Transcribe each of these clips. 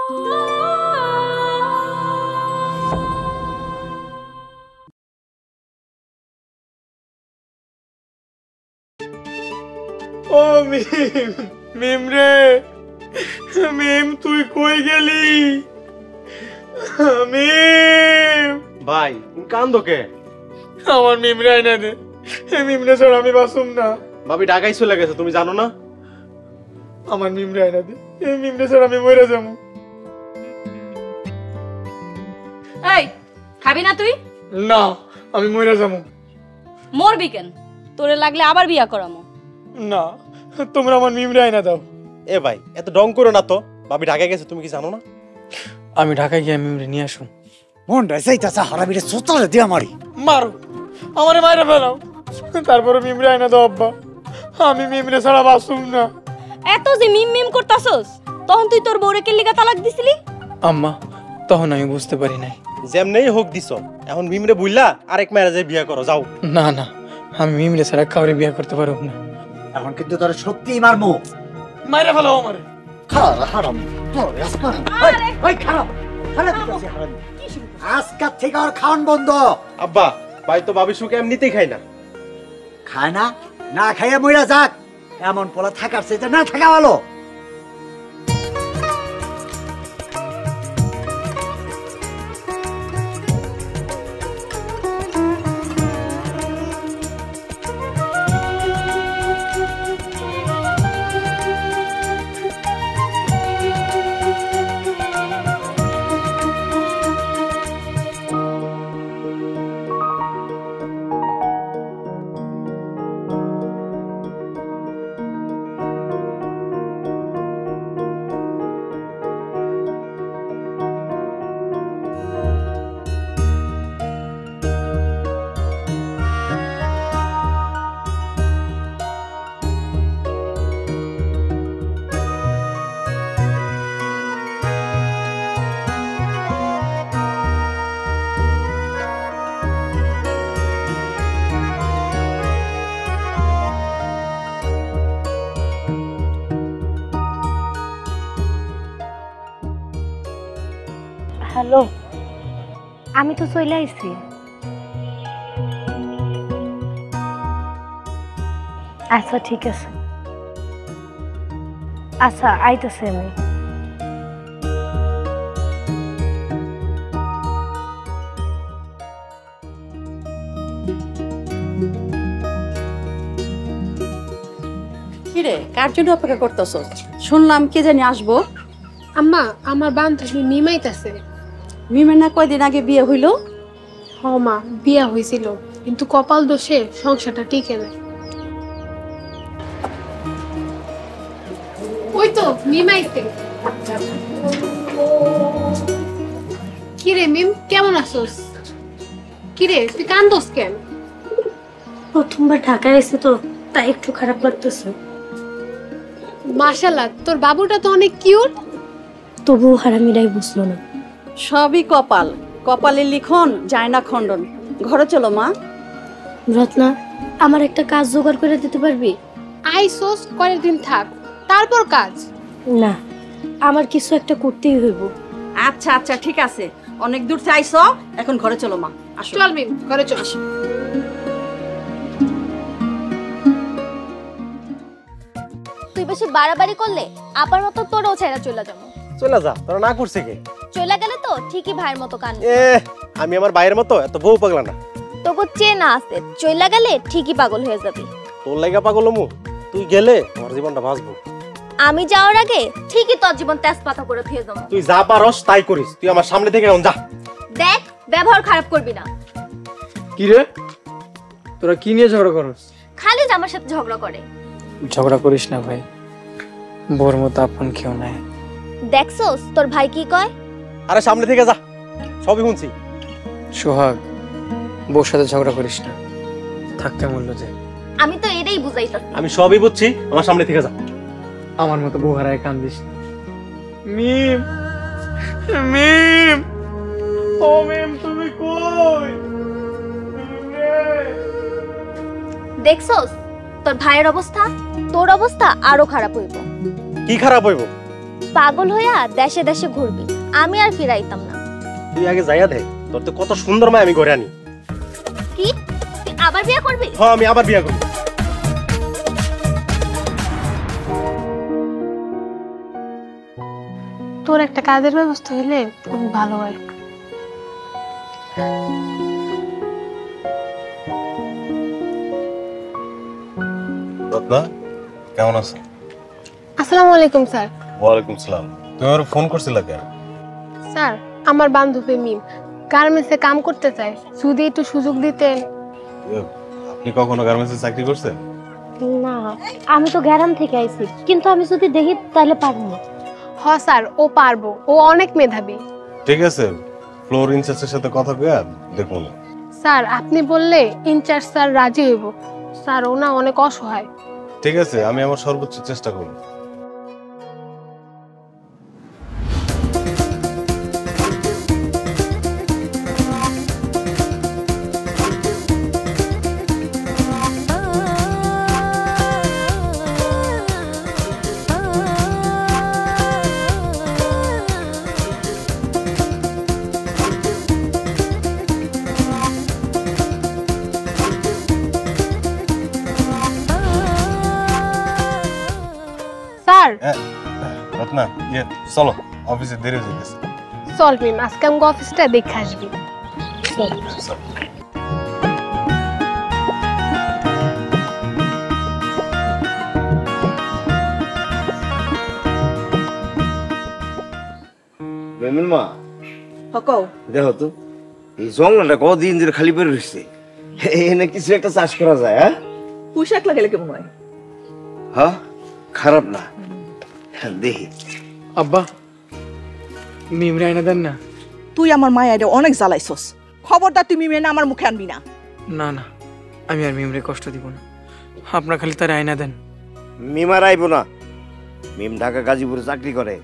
ও মিম, মিম রে, মিম তুই কই গেলি? মিম ভাই কান্দো কে? আমার মিম রে আইনা দে, মিম রে ছাড়া আমি বাসুম না। ভাবি ঢাকায় চলে গেছে, তুমি জানো না? আমার মিম রে আইনা দে, মিম রে ছাড়া আমি মরে যাবো। এই খাবি না তুই? না, আমি মরে যাবো। মরবি কেন? তোরে লাগলে আবার বিয়া করামো। না, তোমরা আমার মিম রে আইনা দাও। এ ভাই এত ডং করো না তো, ভাবি ঢাকায় গেছে, তুমি কি জানো না? আমি ঢাকায় গিয়ে মিম রে নিয়ে আসুন। মন রাইসাইতাছে হারামিরে সোতালে দিয়া মারি। মারো, আমারে মাইরা ফেলাও, তারপরে মিম রে আইনা দাও আব্বা। আমি মিম রে ছাড়া বাসুম না। এত যে মিম মিম করতাছস, তখন তুই তোর বউরে কে লিগা তালাক দিছিলি? আম্মা, তখন আমি বুঝতে পারি নাই। যেমনেই হোক দিছ, এখন মিমরে বুইলা আরেক মেয়েরা যে বিয়া করো যাও। না না, আমি মিম রে ছাড়া কাউরে বিয়ে করতে পারব না। এখন কিন্তু তোর সত্যিই মারমু। মাইরা ফেলাও আমারে। খারাপ হারাম তোর আজকাল ওই খারাপ খারাপ দিতেছে হারাম। আজকাল থেকে আর খাওয়ান বন্ধ। আব্বা ভাই তো ভাবি সুখে এমনিতেই খাই না। খায় না, না খাইয়া মইরা যাক। এমন পোলা থাকার চাইতে না থাকা ভালো। হ্যালো, আমি তো চলে আইছি। আচ্ছা ঠিক আছে, আচ্ছা আইতেছি আমি। কিরে, কার জন্য অপেক্ষা করতেছস? শুনলাম কে জানি আসবো। আম্মা, আমার বান্ধবী মিমাইতাছে। মিমের না কয়দিন আগে বিয়ে হইলো? হ মা, বিয়া হয়েছিল, কিন্তু কপাল দোষে সংসারটা টিকে নাই। ওই তো মিমাইতে। কিরে মিম, কেমন আছোস? কিরে তুই কান্দোস কেন? প্রথমবার ঢাকায় এসে তো তাই একটু খারাপ লাগতেছে। মাশাআল্লাহ, তোর বাবুটা তো অনেক কিউট। তবুও হারামিরাই বুঝলো না। সবই কপাল, কপালের লিখন যায় না খণ্ডন। ঘরে চলো মা। রত্না, আমার একটা কাজ জোগাড় করে দিতে পারবি? আইসোস কয়েক দিন থাক, তারপর কাজ। না, আমার কিছু একটা করতেই হইব। আচ্ছা আচ্ছা ঠিক আছে, অনেক দূর চাইছো, এখন ঘরে চলো মা। আসো। চল মিম, ঘরে চল। তুই বেশি বাড়াবাড়ি করলে আপার মতো তোরও ছেড়া চলে যাবো। চলে যা, তোরা না করছে কে? চলে গেলে তো ঠিকই ভাইয়ের মতো কান। আমি আমার ভাইয়ের মতো এত বউ পাগলা না। তোকে চেনা আছে, চলে গেলে ঠিকই পাগল হয়ে যাবি। তোর লাগা পাগল হমু? তুই গেলে আমার জীবনটা বাঁচবো। আমি যাওয়ার আগে ঠিকই তোর জীবন তেজপাতা করে ফেলে যাবো। তুই যা পারস তাই করিস, তুই আমার সামনে থেকে এখন যা। দেখ, ব্যবহার খারাপ করবি না। কি রে, তোরা কি নিয়ে ঝগড়া করস? খালি আমার সাথে ঝগড়া করে। ঝগড়া করিস না ভাই, বোর মতো আপন কেউ নাই। দেখছস তোর ভাই কি কয়? আরে সামনে থেকে যা, সবই শুনছি। সোহাগ, বউর সাথে ঝগড়া করিস না, থাকতে মূল্য দে। আমি তো এটাই বুঝাইতাছি। আমি সবই বুঝছি, আমার সামনে থেকে যা। আমার মতো বউ হারায় কান্দিস না। মিম, মিম, ও মিম তুমি কই? দেখছস তোর ভাইয়ের অবস্থা, তোর অবস্থা আরো খারাপ হইব। কি খারাপ হইব? পাগল হইয়া দেশে দেশে ঘুরবি, আমি আর ফিরাইতাম না। তুই আগে যাইয়া দে, তোর তো কত সুন্দর মায় আমি ঘরে আনি। কি তুই আবার বিয়ে করবি? হ্যাঁ আমি আবার বিয়ে করব। তোর একটা কাজের ব্যবস্থা হইলে খুব ভালো হয়। রত্না কেমন আছো? আসসালামু আলাইকুম স্যার। ওয়ালাইকুম সালাম। তুমি আমার ফোন করছিলা কেন? স্যার আমার বান্ধবী মিম গার্মেন্টসে কাম করতে চায়, যদি একটু সুযোগ দিতেন। আপনি কখনো গার্মেন্টসে চাকরি করছেন? না, আমি তো গ্রাম থেকে আইছি, কিন্তু আমি যদি দেখি তাহলে পারবো না। হ স্যার, ও পারবো, ও অনেক মেধাবী। ঠিক আছে, ফ্লোর ইনচার্জের সাথে কথা কয়ে দেখুন। স্যার আপনি বললে ইনচার্জ স্যার রাজি হইব। স্যার ওনা অনেক অসহায়। ঠিক আছে, আমি আমার সর্বোচ্চ চেষ্টা করব। স্যার রত্না চলো, অফিসে দেরি হয়ে যেতেছে। চল মিম, আজকে আমাকে অফিসটা দেখে আসবি। চল। বেমিন মা হকও দেখো তো, এই জঙ্গলটা কদিন ধরে খালি পড়ে রয়েছে, এনে কিছু একটা চাষ করা যায়। হ্যাঁ পুঁইশাক লাগাইলে কেমন হয়? হ্যাঁ খারাপ না, দেখি। আব্বা মিমরে আইনা দেন না। তুই আমার মায়ের অনেক জ্বালাইছস, খবরদার তুই মিমরে না আমার মুখে আনবি না। না না, আমি আর মিমরে কষ্ট দিব না, আপনার খালি তার আয়না দেন। মিমার আইব না, মিম ঢাকা গাজীপুরে চাকরি করে।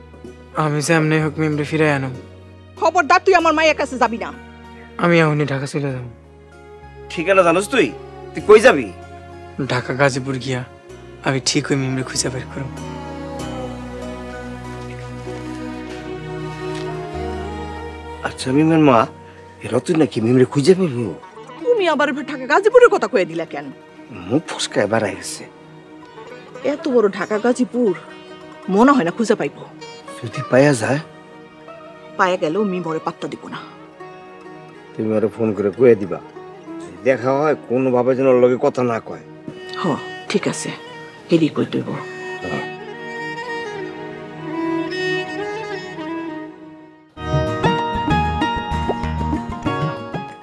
আমি সামনে হোক মিমরে ফিরে আনো। খবরদার তুই আমার মায়ের কাছে যাবি না। আমি এখনই ঢাকা চলে যাব। ঠিকানা জানোস তুই? তুই কই যাবি? ঢাকা গাজীপুর গিয়া আমি ঠিক ওই মিমরে খুঁজে বের করব। আচ্ছা মিমের মা, এরা তুই নাকি মিমরে খুঁজে পাবো? তুমি আবার ঢাকা গাজীপুরের কথা কয়ে দিলা কেন? মুখ ফসকায় বাড়াই গেছে। এত বড় ঢাকা গাজীপুর মনে হয় না খুঁজে পাইব। যদি পাইয়া যায়, পায়ে গেলেও মি বড় পাত্তা দিব না। তুমি ওরা ফোন করে কয়ে দিবা, যদি দেখা হয় কোনোভাবে যেন ওর লগে কথা না কয়। হ ঠিক আছে, এরই কই দেব।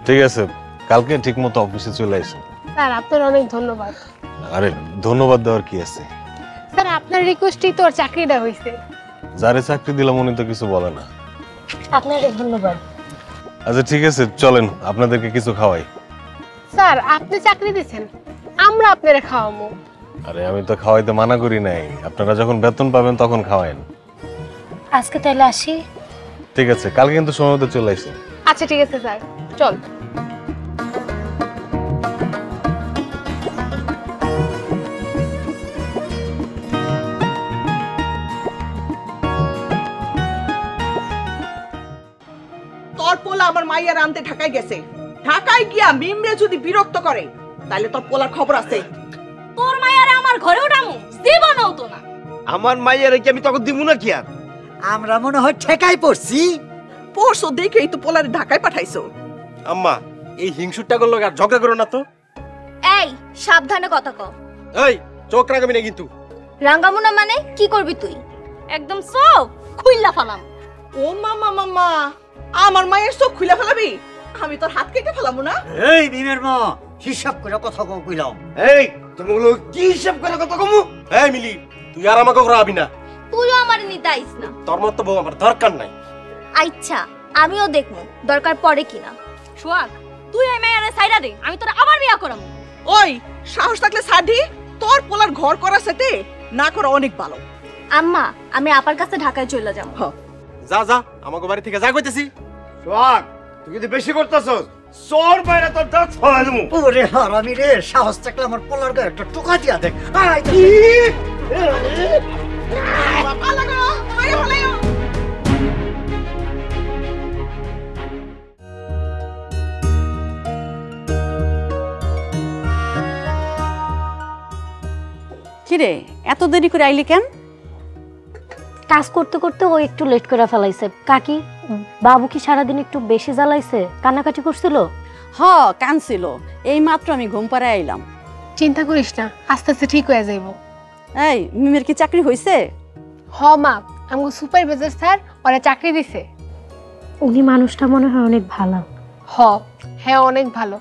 ঠিক আছে, কালকে ঠিক মতো অফিসে চলে আসো। স্যার আপনার অনেক ধন্যবাদ। আরে ধন্যবাদ দেওয়ার কি আছে? স্যার আপনার রিকোয়েস্টেই তোর চাকরিটা হয়েছে। যারে চাকরি দিলাম উনি তো কিছু বলে না। আপনাকে ধন্যবাদ। আচ্ছা ঠিক আছে, চলেন আপনাদেরকে কিছু খাওয়াই। স্যার আপনি চাকরি দিয়েছেন, আমরা আপনারা খাওয়াবো। আরে আমি তো খাওয়াইতে মানা করি নাই, আপনারা যখন বেতন পাবেন তখন খাওয়াইন। আজকে তাহলে আসি। ঠিক আছে, কালকে কিন্তু সময় মতো চলে আসেন। আচ্ছা ঠিক আছে স্যার, চল। তোর পোলা আমার মাইয়ার আনতে ঢাকায় গেছে। ঢাকায় গিয়া মিমরে যদি বিরক্ত করে তাহলে তোর পোলার খবর আছে। তোর মায়ারে আমার ঘরে উঠামু জীবনও তো না। আমার মাইয়ারে কি আমি তখন দিব না কি আর? আমরা মনে হয় ঠেকাই পড়ছি। পরশু দেখেই তো পোলারে ঢাকায় পাঠাইছো। আম্মা এই হিংসুরটা করলো আর ঝগড়া করো না তো। এই সাবধানে কথা কও। এই চোখ রাগাবি না কিন্তু। রাঙ্গামুনা মানে কি করবি তুই? একদম সব খুইল্লা ফালাম। ও মামা মামা, আমার মায়ের চোখ খুলে ফেলাবি? আমি তোর হাত কেটে ফেলামু না। এই মিমের মা, হিসাব করে কথা কইলাম। এই তুমি বলো কি হিসাব করে কথা কমু? এই মিলি, তুই আর আমাকে ঘোরাবি না। তুইও আমার নিতে আইস না। তোর মতো বউ আমার দরকার নাই। আচ্ছা আমিও দেখবো দরকার পড়ে কিনা। সোহাগ তুই এই মেয়েরে সাইডা দে, আমি তোর আবার বিয়া করাম। ওই সাহস থাকলে সাধি, তোর পোলার ঘর করার সাথে না করা অনেক ভালো। আম্মা আমি আপার কাছে ঢাকায় চলে যাব। যা যা, আমাকে বাড়ি থেকে যা কইতেছি। সোহাগ, তুই যদি বেশি করতেছস, চোর বাইরে তোর দাঁত ছড়াই দেবো। ওরে হারামি রে, সাহস থাকলে আমার পোলার গায়ে একটা টোকা দিয়া দেখ। আয় বাবা লাগা, মাইরে ফেলাইও। কিরে এত দেরি করে আইলি কেন? কাজ করতে করতে ও একটু লেট করে ফেলাইছে। কাকি, বাবু কি সারাদিন একটু বেশি জ্বালাইছে? কান্নাকাটি করছিল? হ, কানছিল। এই মাত্র আমি ঘুম পাড়ায় আইলাম। চিন্তা করিস না, আস্তে আস্তে ঠিক হয়ে যাইব। এই মিমের কি চাকরি হয়েছে? হ মা, আমাকে সুপারভাইজার স্যার ওরা চাকরি দিছে। উনি মানুষটা মনে হয় অনেক ভালো। হ, হ্যাঁ অনেক ভালো।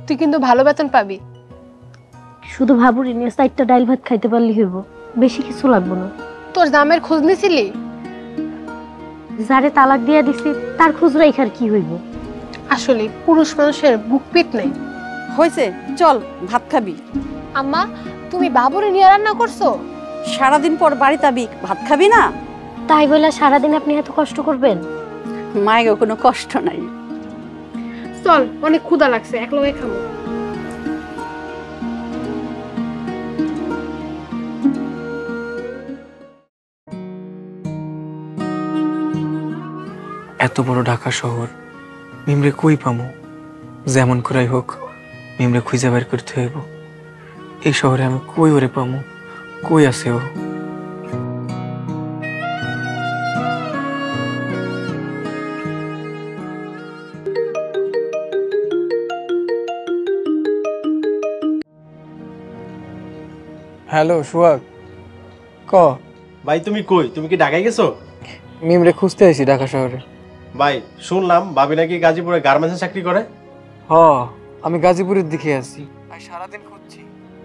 তুই কিন্তু ভালো বেতন পাবি। শুধু ভাবুরি নিয়ে 4টা ডাল ভাত খাইতে পারলি হইব, বেশি কিছু লাগবে না। তোর দামের খোঁজ নিছিলি? যারে তালাক দিয়া দিছি তার খোঁজ রাইখার কি হইব? আসলে পুরুষ মানুষের বুক পিট নেই। হয়েছে, চল ভাত খাবি। আম্মা, তুমি বাবুরে নিয়ে রান্না করছো? সারাদিন পর বাড়িতে আবি, ভাত খাবি না? তাই বলে সারাদিন আপনি এত কষ্ট করবেন? মায়ের কোনো কষ্ট নাই। চল, অনেক ক্ষুধা লাগছে, এক লগে খাবো। এত বড় ঢাকা শহর, মিমরে কই পামু? যেমন করাই হোক মিমরে খুঁজে বের করতে হইব। এই শহরে আমি কই ওরে পামু? কই আছে ও? হ্যালো সোহাগ, ক। ভাই তুমি কই? তুমি কি ঢাকায় গেছো? মিমরে খুঁজতে আইছি ঢাকা শহরে। ভাই শুনলাম ভাবি নাকি গাজীপুরে গার্মেন্টসে চাকরি করে। হ, আমি গাজীপুরের দিকে আছি। আর সারাদিন খুঁজছি,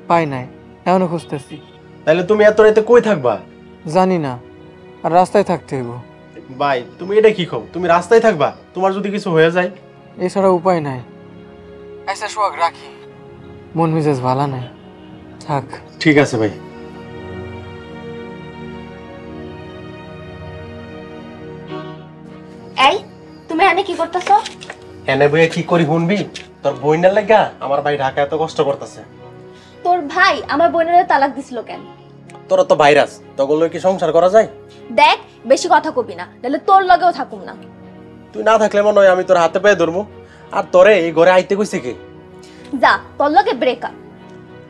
পাই নাই, এখনো খুঁজতেছি। তাহলে তুমি এত রাতে কই থাকবা? জানি না, আর রাস্তায় থাকতে হইব। ভাই তুমি এটা কি কও? তুমি রাস্তায় থাকবা? তোমার যদি কিছু হয়ে যায়? এছাড়া উপায় নাই। আচ্ছা সোহাগ, রাখি, মন মেজাজ ভালো নাই, থাক। ঠিক আছে ভাই। এই তুমি এনে কি করতেছো? এনে বইয়ে কি করি শুনবি? তোর বইনের লাগা আমার ভাই ঢাকা এত কষ্ট করতেছে। তোর ভাই আমার বোনের তালাক দিছিল কেন? তোর তো ভাইরাস, তখন কি সংসার করা যায়? দেখ, বেশি কথা কবি না, নাহলে তোর লগেও থাকুম না। তুই না থাকলে মনে হয় আমি তোর হাতে পায়ে ধরবো। আর তোরে এই ঘরে আইতে কইছে কে? যা, তোর লগে ব্রেকআপ।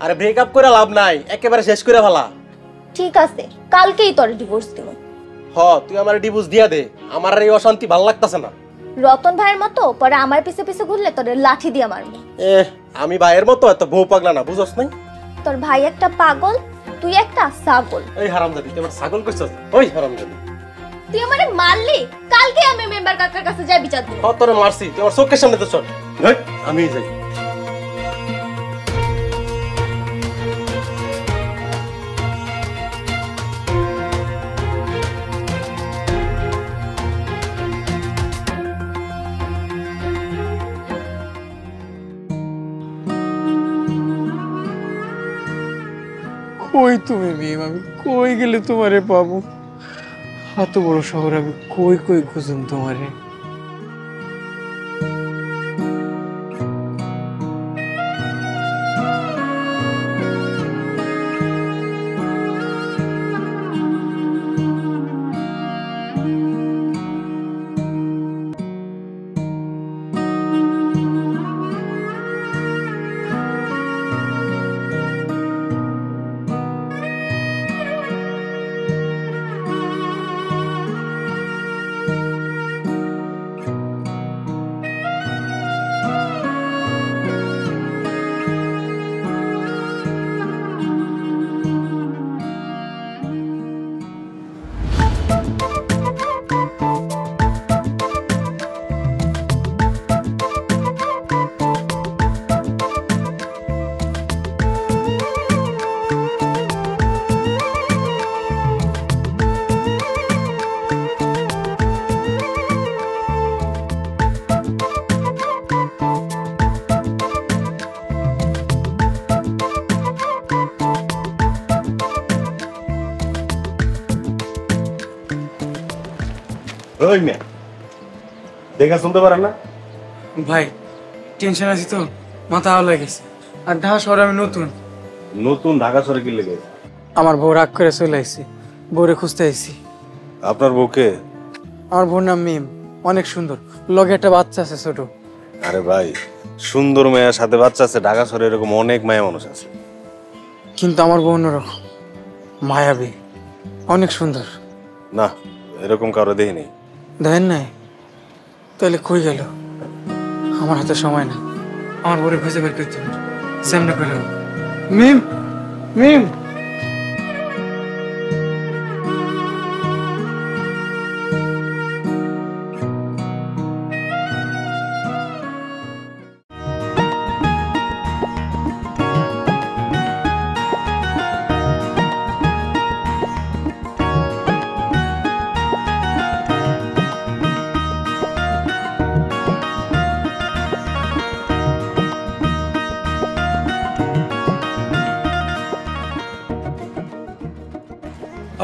আরে ব্রেকআপ করে লাভ নাই, একেবারে শেষ করে ফেলা। ঠিক আছে, কালকেই তোর ডিভোর্স দিব। হ, তুই আমার ডিভোর্স দিয়া দে, আমার এই অশান্তি ভাল লাগতাছে না। রতন ভাইয়ের মতো পরে আমার পিছে পিছে ঘুরলে তোর লাঠি দিয়ে মারবো। আমি ভাইয়ের মতো এত বউ পাগলা না, বুঝছস নাই? তোর ভাই একটা পাগল, তুই একটা ছাগল। এই হারামজাদি, তুই আমার ছাগল কইছস? ওই হারামজাদি, তুই আমারে মারলি, কালকে আমি মেম্বার কাকার কাছে যাই বিচার দিব। তোরে মারছি, তুই আমার চোখের সামনে তো চল। আমি যাই। কই তুমি মিম? আমি কই গেলে তোমারে পাবো? এত বড় শহর, আমি কই কই খুঁজুম তোমারে? ওই মেয়ে দেখা শুনতে পারেন না? ভাই টেনশন আছি তো, মাথা আওলা গেছে। আর ঢাকা শহরে আমি নতুন। নতুন ঢাকা শহরে কি লেগে? আমার বউ রাগ করে চলে আইছি, বউরে খুঁজতে আইছি। আপনার বউকে? আমার বোন নাম মিম, অনেক সুন্দর, লগে একটা বাচ্চা আছে ছোট। আরে ভাই, সুন্দর মেয়ের সাথে বাচ্চা আছে, ঢাকা শহরে এরকম অনেক মায়া মানুষ আছে। কিন্তু আমার বোন অন্যরকম, মায়াবী, অনেক সুন্দর। না, এরকম কারো দেখিনি। দেখেন নাই? তাহলে কই গেল? আমার হাতে সময় না, আমার বোনে খুঁজে বের করতে হবে। সামনে করে মিম, মিম।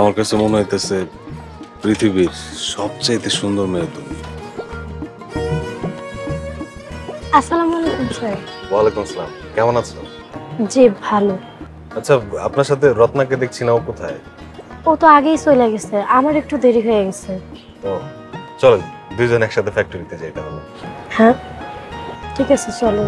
আমার কাছে মনে হইতেছে পৃথিবীর সবচেয়ে সুন্দর মেয়ে তুমি। আসসালামু আলাইকুম স্যার। ওয়ালাইকুম আসসালাম, কেমন আছো? জি ভালো। আচ্ছা, আপনার সাথে রত্নাকে দেখছি না, ও কোথায়? ও তো আগেই চলে গেছে, আমার একটু দেরি হয়ে গেছে। ও, চলো দুইজন একসাথে ফ্যাক্টরিতে যাই তাহলে। হ্যাঁ ঠিক আছে, চলো।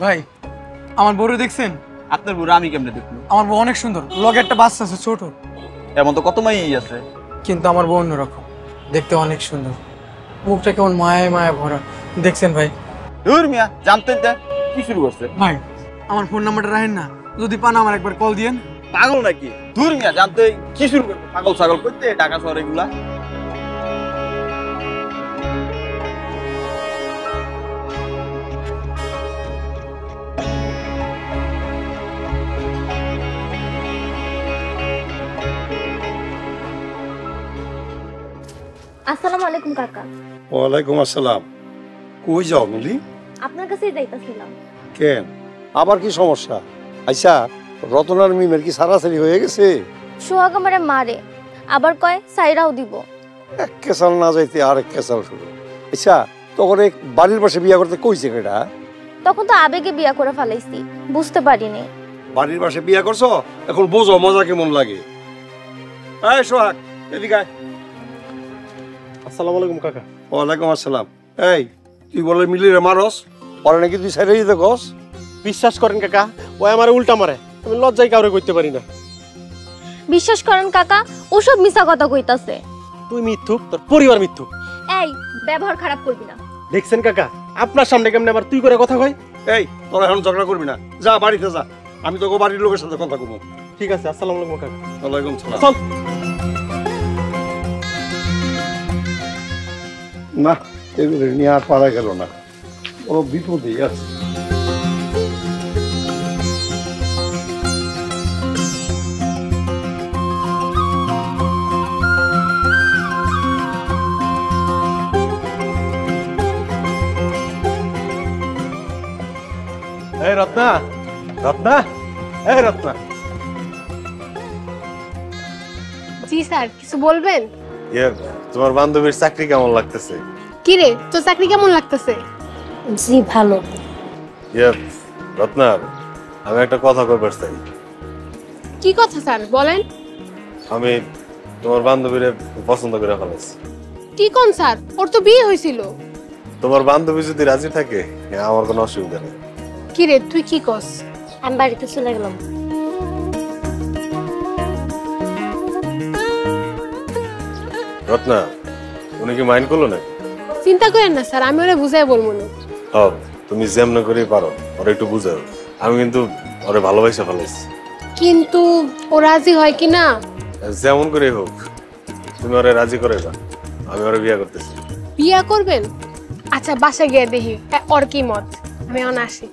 ভাই, আমার বউরে দেখছেন? আপনার বুড়ো আমি কেমনে দেখলো? আমার বউ অনেক সুন্দর, লগে একটা বাচ্চা আছে ছোট। এমন তো কত মাই আছে, কিন্তু আমার বউ অন্যরকম, দেখতে অনেক সুন্দর, মুখটা কেমন মায়ায় মায়া ভরা। দেখছেন ভাই? দূর মিয়া, জানতেন কি শুরু করছে? ভাই, আমার ফোন নাম্বারটা রাখেন না, যদি পান আমার একবার কল দিয়েন। পাগল নাকি? দূর মিয়া, জানতে কি শুরু করবে? পাগল ছাগল করতে ঢাকা শহর এগুলা। আসসালামু আলাইকুম কাকা। ওয়ালাইকুম আসসালাম। কই যাও মিলি? আপনার কাছেই যাইতাছিলাম। কেন, আবার কি সমস্যা? আচ্ছা, রতনার মিমের কি সারাসারি হয়ে গেছে? সোহাগ আমারে মারে, আবার কয় সাইরাও দিব। এক কেসাল না যাইতে আরেক কেসাল শুরু। আচ্ছা, তখন এক বাড়ির পাশে বিয়া করতে কইছে কেটা? তখন তো আবেগে বিয়া করে ফেলাইছি, বুঝতে পারিনি। বাড়ির পাশে বিয়া করছো, এখন বোঝো মজা কেমন লাগে। এই সোহাগ, এদিকে আয়। আসসালামু আলাইকুম কাকা। ওয়ালাইকুম আসসালাম। এই, তুই বলে মিলিরে মারস, পরে নাকি তুই ছেড়ে দিতে কস? বিশ্বাস করেন কাকা, ও আমার উল্টা মারে, আমি লজ্জায় কাউরে করতে পারি না। বিশ্বাস করেন কাকা, ওসব মিছা কথা কইতাছে। তুই মিথ্যুক, তোর পরিবার মিথ্যুক। এই, ব্যবহার খারাপ করবি না। দেখছেন কাকা, আপনার সামনে কেমনে আবার তুই করে কথা কই? এই, তোরা এখন ঝগড়া করবি না, যা বাড়িতে যা, আমি তোকে বাড়ির লোকের সাথে কথা কমু। ঠিক আছে, আসসালামু আলাইকুম কাকা। ওয়ালাইকুম সালাম। চল। না, এগুলো নিয়ে আর পারা গেল না, ও বিপদেই আছে। এই রত্না, রত্না, এই রত্না। জি স্যার, কিছু বলবেন? তোমার বান্ধবীর চাকরি কেমন লাগতেছে? কি রে, তোর চাকরি কেমন লাগতেছে? জি ভালো। রত্না, আমি একটা কথা কইবার চাই। কি কথা স্যার, বলেন। আমি তোমার বান্ধবীরে পছন্দ করে ফেলাইছি। কি কোন স্যার, ওর তো বিয়ে হয়েছিল। তোমার বান্ধবী যদি রাজি থাকে, আমার কোনো অসুবিধা নেই। কি রে, তুই কি কস? আমি বাড়িতে চলে গেলাম। রত্না, উনি কি মাইন্ড করলো না? চিন্তা করেন না স্যার, আমি ওরা বুঝাই বলবো না। ও তুমি যেমন করেই পারো ওরা একটু বুঝাও। আমি কিন্তু ওরে ভালোবাসা ফেলাইছি। কিন্তু ও রাজি হয় কি না? যেমন করে হোক তুমি ওরে রাজি করে দাও, আমি ওরে বিয়ে করতেছি। বিয়া করবেন? আচ্ছা বাসা গিয়ে দেখি ওর কি মত। আমি এখন আসি।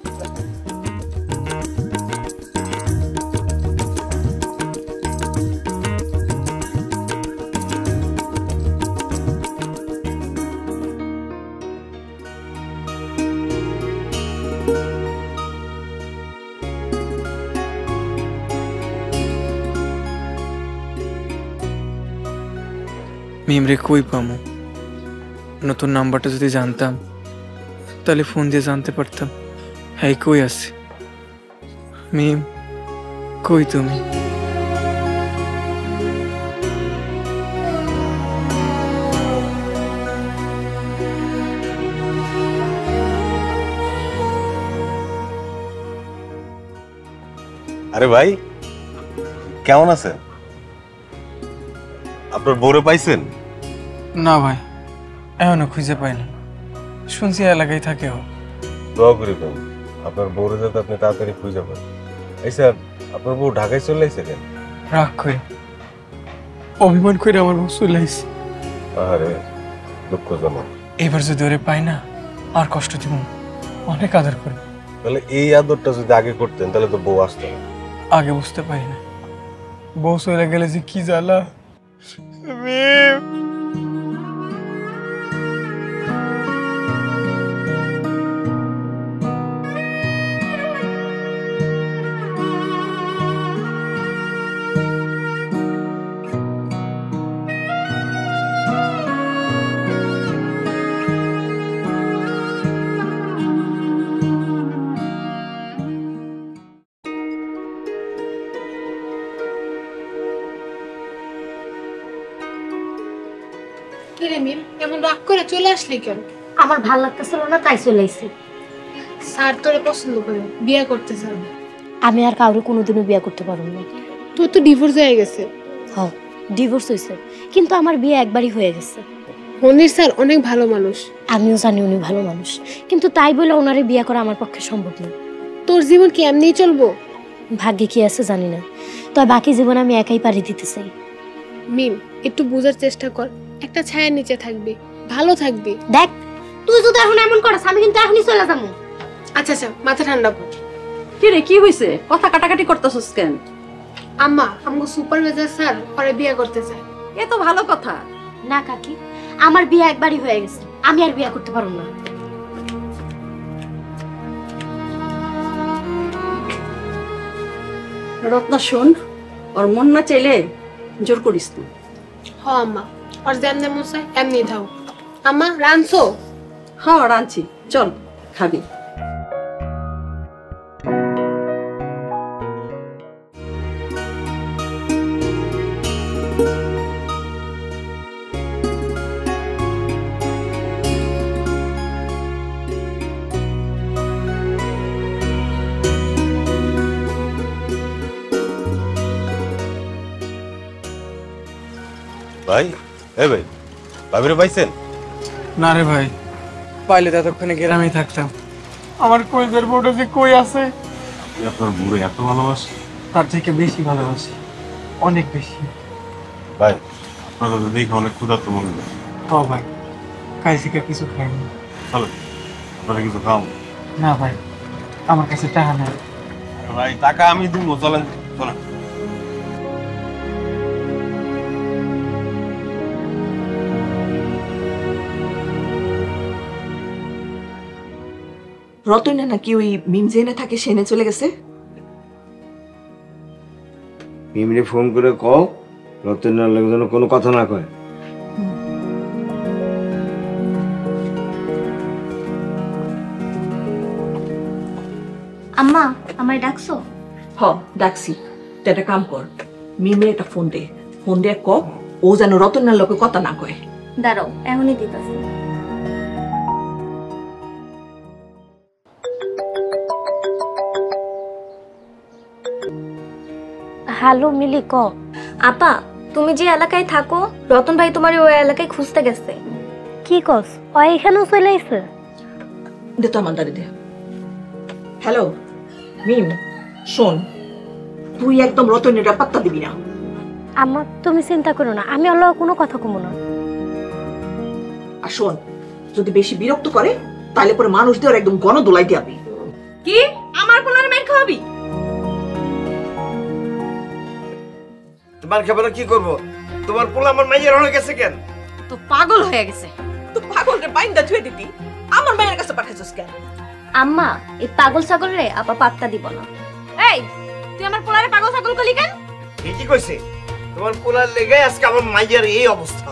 মিমরে কই পামু? নতুন নাম্বারটা যদি জানতাম তাহলে ফোন দিয়ে জানতে পারতাম হ্যাঁ কই আছে। মিম কই তুমি? আরে ভাই কেমন আছেন? আপনার বউরে পাইছেন? না ভাই, এখনো খুঁজে পাইনি। শুনছি এলাকায় থাকে ও। দোয়া করি তো আপনার বউরে যাতে আপনি তাড়াতাড়ি খুঁজে পান। এই স্যার আপনার বউ ঢাকায় চলে এসেছে কেন? রাগ করে অভিমান করে আমার বউ চলে আইছে। আরে দুঃখজনক। এবার যদি ওরে পাই না আর কষ্ট দিব, অনেক আদর করে। তাহলে এই আদরটা যদি আগে করতেন তাহলে তো বউ আসতো না। আগে বুঝতে পারি না বউ চলে গেলে যে কি জ্বালা। কিরে মিম, এমন রাগ করে চলে আসলি কেন? আমার ভাল লাগতেছিল না তাই চলে আইছি। স্যার তোরে পছন্দ করে বিয়ে করতে চান। আমি আর কাউরে কোনোদিনও বিয়ে করতে পারব না। তোর তো ডিভোর্স হয়ে গেছে। হ্যাঁ ডিভোর্স হয়েছে, কিন্তু আমার বিয়ে একবারই হয়ে গেছে। মনির স্যার অনেক ভালো মানুষ। আমিও জানি উনি ভালো মানুষ, কিন্তু তাই বলে ওনারে বিয়ে করা আমার পক্ষে সম্ভব না। তোর জীবন কি এমনিই চলবো? ভাগ্যে কি আছে জানি না, তবে বাকি জীবন আমি একাই পাড়ি দিতে চাই। মিম একটু বোঝার চেষ্টা কর, একটা ছায়ার নিচে থাকবি, ভালো থাকবি। দেখ তুই যদি এখন এমন করিস আমি কিন্তু এখনই চলে যাবো। আচ্ছা আচ্ছা মাথা ঠান্ডা কর। কি রে কি হইছে? কথা কাটাকাটি করতেছস কেন? আম্মা আমাকে সুপারভাইজার স্যার পরে বিয়ে করতে চায়। এ তো ভালো কথা। না কাকি, আমার বিয়ে একবারই হয়ে গেছে, আমি আর বিয়ে করতে পারবো না। রত্না শোন, ওর মন না চাইলে জোর করিস না। হ আম্মা, ওর যেমনি মন চায় এমনি দাও। আম্মা রানছো? হ্যাঁ রাঁধছি, চল খাবি। ভাই এ ভাই ভাবিরে পাইছেন? না রে ভাই, পাইলে ততক্ষণে গ্রামেই থাকতাম। আমার কইদের বউটা যে কই আছে। আপনার বুড়ো এত ভালোবাসে? তার থেকে বেশি ভালোবাসি, অনেক বেশি। ভাই আপনার তো দেখে অনেক ক্ষুধার্ত মনে হয়। হ ভাই, কাল থেকে কিছু খাইনি। চলো আপনারা কিছু খাও। না ভাই, আমার কাছে টাকা নেই। ভাই টাকা আমি দিব, চলেন চলেন। রতনা নাকি ওই মিম জেনে থাকে সেনে চলে গেছে। মিমরে ফোন করে কও রতনের লোক যেন কোনো কথা না কয়। আম্মা আমায় ডাকছো? হ ডাকছি, তো একটা কাম কর, মিমে একটা ফোন দে, ফোন দিয়ে ক ও যেন রতনার লোকে কথা না কয়। দাঁড়াও এখনই দিতেছি। হ্যালো মিলি, ক। আপা তুমি যে এলাকায় থাকো রতন ভাই তোমার ওই এলাকায় খুঁজতে গেছে। কি কস ও এখানেও চলে আইছে? দে তো আমার দাঁড়িয়ে দে। হ্যালো মিম, শোন, তুই একদম রতনের পাত্তা দিবি না। আম্মা তুমি চিন্তা করো না, আমি আল্লাহ কোনো কথা কমো না। আর শোন, যদি বেশি বিরক্ত করে তাহলে পরে মানুষদের একদম গণদোলাই দিবি। কি আমার পোলার মাইর খাওয়াবি? তোমার খাবার কি করব? তোমার পোলা আমার মাইয়ের হয়ে গেছে কেন? তো পাগল হয়ে গেছে। তো পাগলরে বাইন্দা ধুয়ে দিতি, আমার মায়ের কাছে পাঠাইছস কেন? আম্মা এই পাগল ছাগল রে আপা পাত্তা দিব না। এই তুই আমার পোলারে পাগল ছাগল কলি কেন? ঠিকই কইছে, তোমার পোলার লেগে আজকে আমার মাইয়ের এই অবস্থা।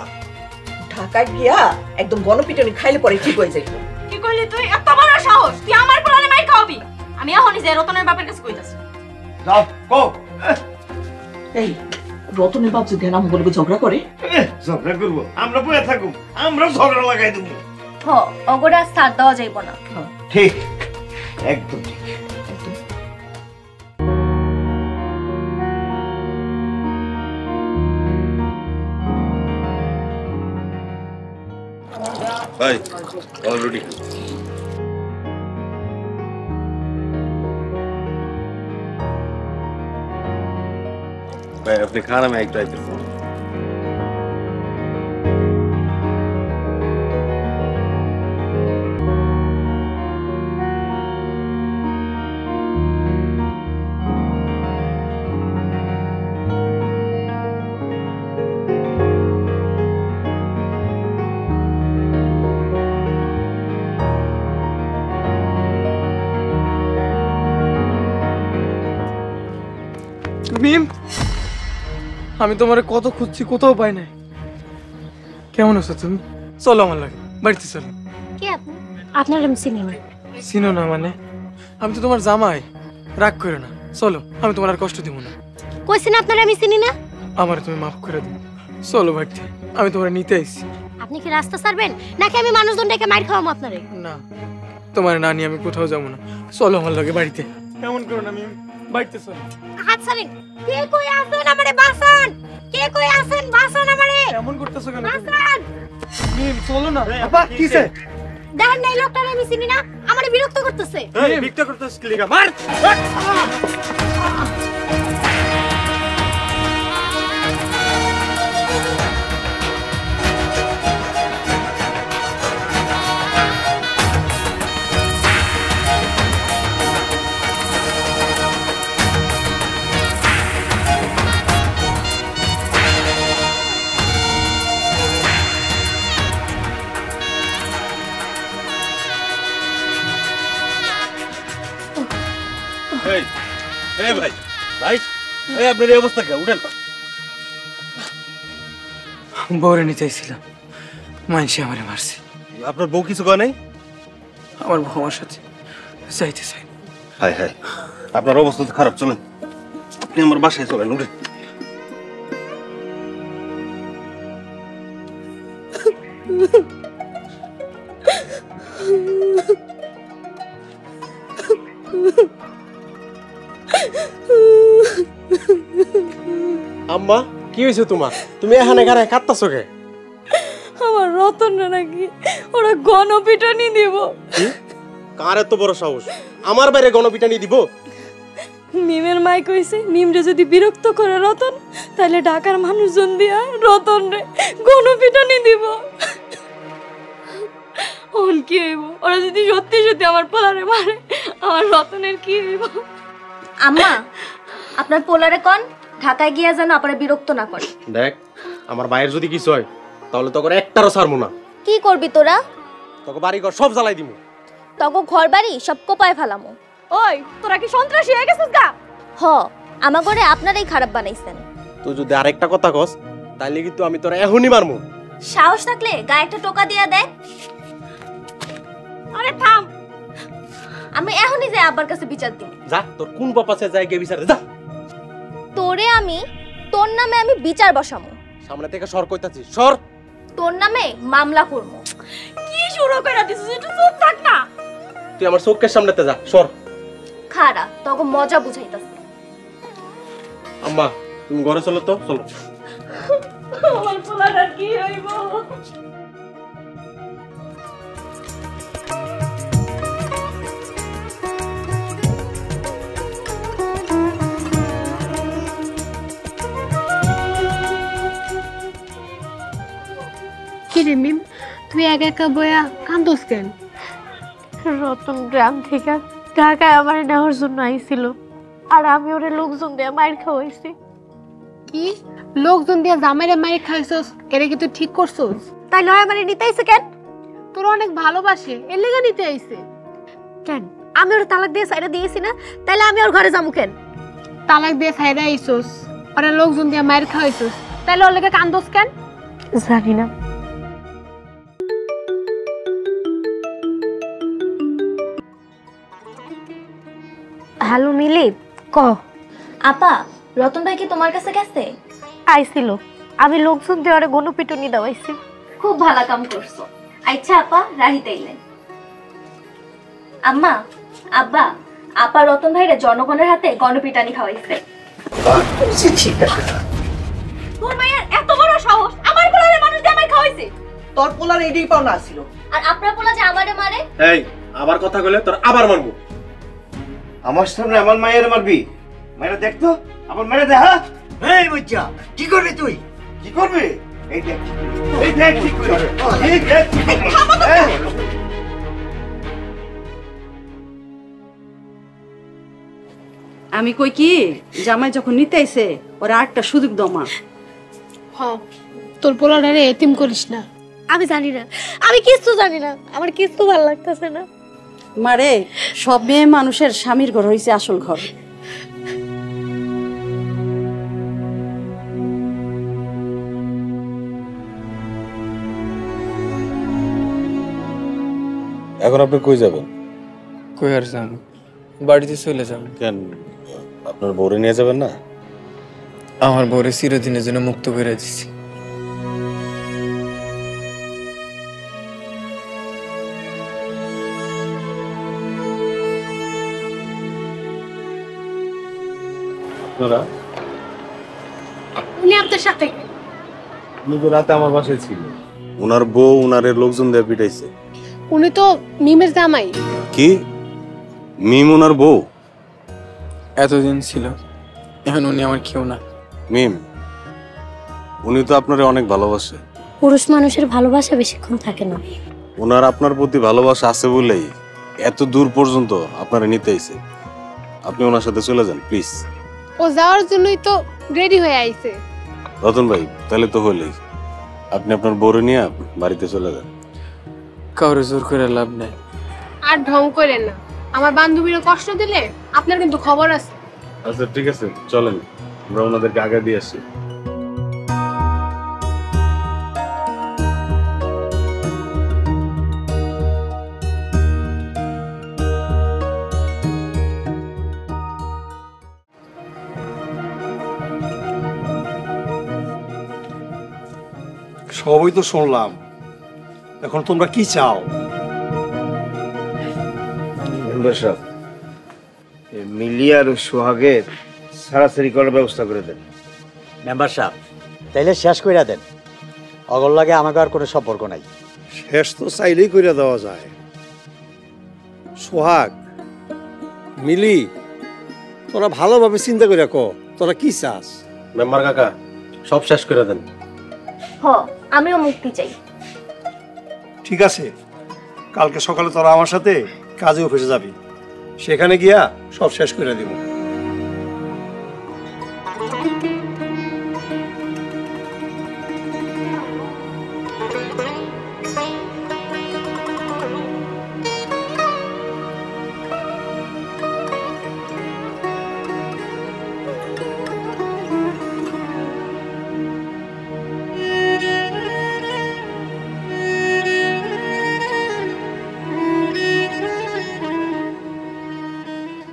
ঢাকায় গিয়া একদম গণপিটনি খাইলে পরে ঠিক হয়ে যাইব। কি কইলি তুই? এত বড় সাহস, তুই আমার পোলারে মাইর খাওয়াবি? আমি এখনই যে রতনের বাপের কাছে কইতাছি। যাও কও। এই রতনের বাপ যদি নাম বলবে ঝগড়া করে, ঝগড়া করব? আমরা বয়ে থাকুম, আমরা ঝগড়া লাগাই দেব। হ অগরে আর সাথ দেওয়া যাইব না। ঠিক, একদম ঠিক। ভাই অলরেডি ভাই আপনি খান, আমি একটু আইতে ফোন। মিম, আমি তোমারে কত খুঁজছি, কোথাও পাই নাই। কেমন আছো তুমি? চলো আমার লাগে, বাড়িতে চলো। কে আপনি? আপনার আমি চিনি না। চিনো না মানে? আমি তো তোমার জামাই, রাগ করো না। চলো, আমি তোমার আর কষ্ট দিব না। কইছি না আপনার আমি চিনি না। আমার তুমি মাফ করে দিও। চলো বাড়িতে, আমি তোমার নিতে আইছি। আপনি কি রাস্তা ছাড়বেন নাকি আমি মানুষজন ডেকে মাইর খাওয়াবো আপনারে? না, তোমার না নিয়ে আমি কোথাও যাবো না। চলো আমার লাগে বাড়িতে। কেমন করো না মিম, বাড়িতে চলো। হাত ছাড়েন। কে কই আছেন আমারে বাঁচান? কে কই আছেন বাঁচান আমারে? কেমন করতেছো কেন? বাঁচান। মিম চলো না। আপা কিসে? দেখেন না এই লোকটারে আমি চিনি না, আমারে বিরক্ত করতেছে। এই ভিক্ষা করতেছ কি লিগা? মার! এই এই ভাই ভাই, এই আপনার এই অবস্থা কে? উঠেন। বউরে নিতে আইছিলাম, মানসি আমারে মারছে। আপনার বউ কিছু কয় নাই? আমার বউ আমার সাথে যাইতে চাই। হায় হায়, আপনার অবস্থা তো খারাপ। চলেন, আপনি আমার বাসায় চলেন, উঠেন। আম্মা কি হয়েছে তোমার? তুমি এখানে গাড়ি কাঁদতাছো কে? আমার রতন নাকি ওরা গণপিটনি দিব। কার এত বড় সাহস আমার বাইরে গণপিটানি দিব? মিমের মাই কইছে মিমরে যদি বিরক্ত করে রতন তাহলে ঢাকার মানুষজন দিয়া রতন রে গণপিটনি দিব। ওন কি হইব? ওরা যদি সত্যি সত্যি আমার পোলারে মারে, আমার রতনের কি হইব? আম্মা আপনার পোলারে কোন ঢাকায় গিয়া যেন আপনারা বিরক্ত না করে। দেখ, আমার বাইরে যদি কিছু হয় তাহলে তোকে একটারও ছাড়বো না। কি করবি তোরা? তোকে বাড়ি ঘর সব জ্বালাই দিমু। তগো ঘর বাড়ি সব কোপায় ফেলামো। ওই তোরা কি সন্ত্রাসী হয়ে গেছিস গা? হ আমার ঘরে আপনারাই খারাপ বানাইছেন। তুই যদি আরেকটা কথা কস তাহলে কিন্তু আমি তোরা এখনই মারমু। সাহস থাকলে গায়ে একটা টোকা দিয়া দেখ। আরে থাম, আমি এখনই যাই আব্বার কাছে বিচার দিব। যা, তোর কোন বাপ আছে যাই গিয়ে বিচার দে, যা। তোরে আমি তোর নামে আমি বিচার বসামু। সামনে থেকে সর কইতাছি, সর। তোর নামে মামলা করবো। কি শুরু করে দিছিস? একটু চুপ থাক না। তুই আমার চোখের সামনেতে যা, সর। খারা তোকে মজা বুঝাইতাছে। আম্মা তুমি ঘরে চলো তো, চলো। আমার পোলার কি হইব? রে মিম, তুই একা একা বয়া কান্দোস কেন? রতন গ্রাম থেকে ঢাকায় আমার নেওয়ার জন্য আইছিল, আর আমি ওরে লোকজন দিয়ে মাইর খাওয়াইছি। কি লোকজন দিয়ে জামাইরে মাইর খাইছস? এরে কি তুই ঠিক করছস? তাই লয় আমার নিতে আইছে কেন? তোর অনেক ভালোবাসে, এর লেগে নিতে আইছে। কেন আমি ওর তালাক দিয়ে সাইডা দিয়েছি না? তাইলে আমি ওর ঘরে যাবো কেন? তালাক দিয়ে সাইডা আইছস, ওরে লোকজন দিয়ে মাইর খাওয়াইছস, তাইলে ওর লেগে কান্দোস কেন? জানি না। হ্যালো মিলি, ক। আপা, রতন ভাই কি তোমার কাছে গেছে? আইছিল, আমি লোকজন দিয়ে ওরে গণপিটুনি দেওয়াইছি। খুব ভালো কাম করছো। আচ্ছা আপা, রাহি তাইলেন। আম্মা, আব্বা, আপা রতন ভাইরে জনগণের হাতে গণপিটানি খাওয়াইছে। তোর মায়ের এত বড় সাহস, আমার পোলারে মানুষ দিয়ে আমায় খাওয়াইছে। তোর পোলার এটাই পাওনা ছিল। আর আপনার পোলা যে আমারে মারে। এই আবার কথা কইলে তোর আবার মারবো। আমার সামনে আমার মায়ের মারবি? মায়েরা দেখতো, আমার মেরে দে। হ্যাঁ, এই বাচ্চা কি করবি তুই? কি করবি? এই দেখ, এই দেখ কি করবি? এই দেখ কি করবি? আমি কই কি, জামাই যখন নিতে আইছে ওরা আটটা সুযোগ দমা। হ্যাঁ, তোর পোলারে এতিম করিস না। আমি জানি না, আমি কিছু জানি না, আমার কিছু ভালো লাগতেছে না। মারে, সব মেয়ে মানুষের স্বামীর ঘর হইছে আসল ঘর। এখন আপনি কই যাবেন? কই আর যাবো, বাড়িতে চলে যাবো। কেন, আপনার বউরে নিয়ে যাবেন না? আমার বউরে চিরদিনের জন্য মুক্ত করে দিছি। আপনারা? উনি আপনার সাথে? উনি তো রাতে আমার বাসায় ছিল। ওনার বউ ওনারে লোকজন দিয়ে পিটাইছে। উনি তো মিমের জামাই। কি? মিম ওনার বউ? এতদিন ছিল, এখন উনি আমার কেউ না। মিম, উনি তো আপনারে অনেক ভালোবাসে। পুরুষ মানুষের ভালোবাসা বেশিক্ষণ থাকে না। ওনার আপনার প্রতি ভালোবাসা আছে বলেই এত দূর পর্যন্ত আপনারা নিতে আইছে। আপনি ওনার সাথে চলে যান প্লিজ। ও যাওয়ার জন্যই তো রেডি হয়ে আইছে। রতন ভাই, তাহলে তো হলেই আপনি আপনার বউরে নিয়ে বাড়িতে চলে যান। কাউরে জোর করে লাভ নাই। আর ঢং করেন না, আমার বান্ধবীরা কষ্ট দিলে আপনার কিন্তু খবর আছে। আচ্ছা ঠিক আছে, চলেন আমরা ওনাদেরকে আগে দিয়ে আসি। সবই তো শুনলাম, এখন তোমরা কি চাও? মিলি আর সোহাগের সারাসারি করার ব্যবস্থা করে দেন। মেম্বার সাহেব, তাইলে শেষ কইরা দেন। অগল লাগে আমাকে আর কোনো সম্পর্ক নাই। শেষ তো চাইলেই করে দেওয়া যায়। সোহাগ, মিলি, তোরা ভালোভাবে চিন্তা করে ক তোরা কি চাস। মেম্বার কাকা, সব শেষ করে দেন। হ, আমিও মুক্তি চাই। ঠিক আছে, কালকে সকালে তোরা আমার সাথে কাজে অফিসে যাবি, সেখানে গিয়া সব শেষ করে দিব।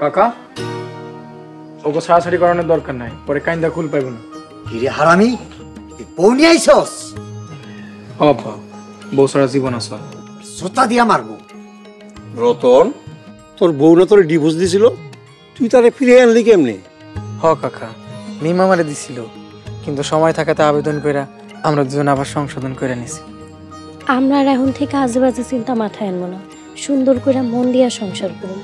কাকা, ওকে সারাসারি করানোর দরকার নাই, পরে কাইন্দা কুল পাইব না। কিরে হারামি, তুই বউ নিয়ে আইছস? বাবা, বউ সারা জীবন আসা জোতা দিয়া মারবো। রতন, তোর বউ না তোর ডিভোর্স দিছিল, তুই তারে ফিরে আনলি কেমনে? হ কাকা, মিম আমারে দিছিল, কিন্তু সময় থাকাতে আবেদন করে আমরা দুজন আবার সংশোধন করে নিছি। আমরা আর এখন থেকে আজে বাজে চিন্তা মাথায় আনবো না, সুন্দর করে মন দিয়া সংসার করুন।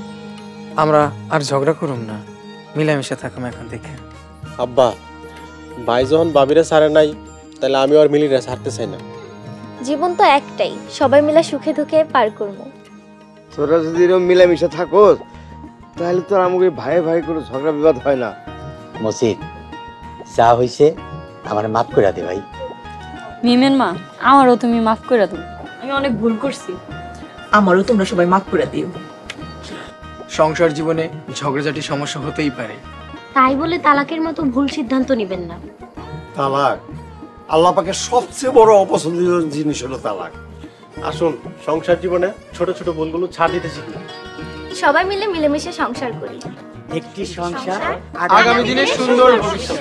আমরা আর ঝগড়া করুম না, মিলামিশা থাকুম এখন থেকে। আব্বা, ভাই যখন বাবিরে ছাড়ে নাই, তাহলে আমি আর মিলিরে ছাড়তে চাই না। জীবন তো একটাই, সবাই মিলে সুখে দুঃখে পার করবো। তোরা যদি এরকম মিলামিশা থাকোস তাহলে তোর আমাকে ভাই ভাই করে ঝগড়া বিবাদ হয় না। মসজিদ যা হয়েছে আমার মাফ করে দে ভাই। মিমের মা, আমারও তুমি মাফ করে দাও, আমি অনেক ভুল করছি। আমারও তোমরা সবাই মাফ করে দিও। সংসার জীবনে ঝগড়াঝাটি সমস্যা হতেই পারে, তাই বলে তালাকের মতো ভুল সিদ্ধান্ত নেবেন না। তালাক আল্লাহ পাকের সবচেয়ে বড় অপছন্দের জিনিস হলো তালাক। আসুন সংসার জীবনে ছোট ছোট ভুলগুলো ছাড় দিতে শিখি। সবাই মিলে মিলেমিশে সংসার করি। একটি সংসার আগামী দিনের সুন্দর ভবিষ্যৎ।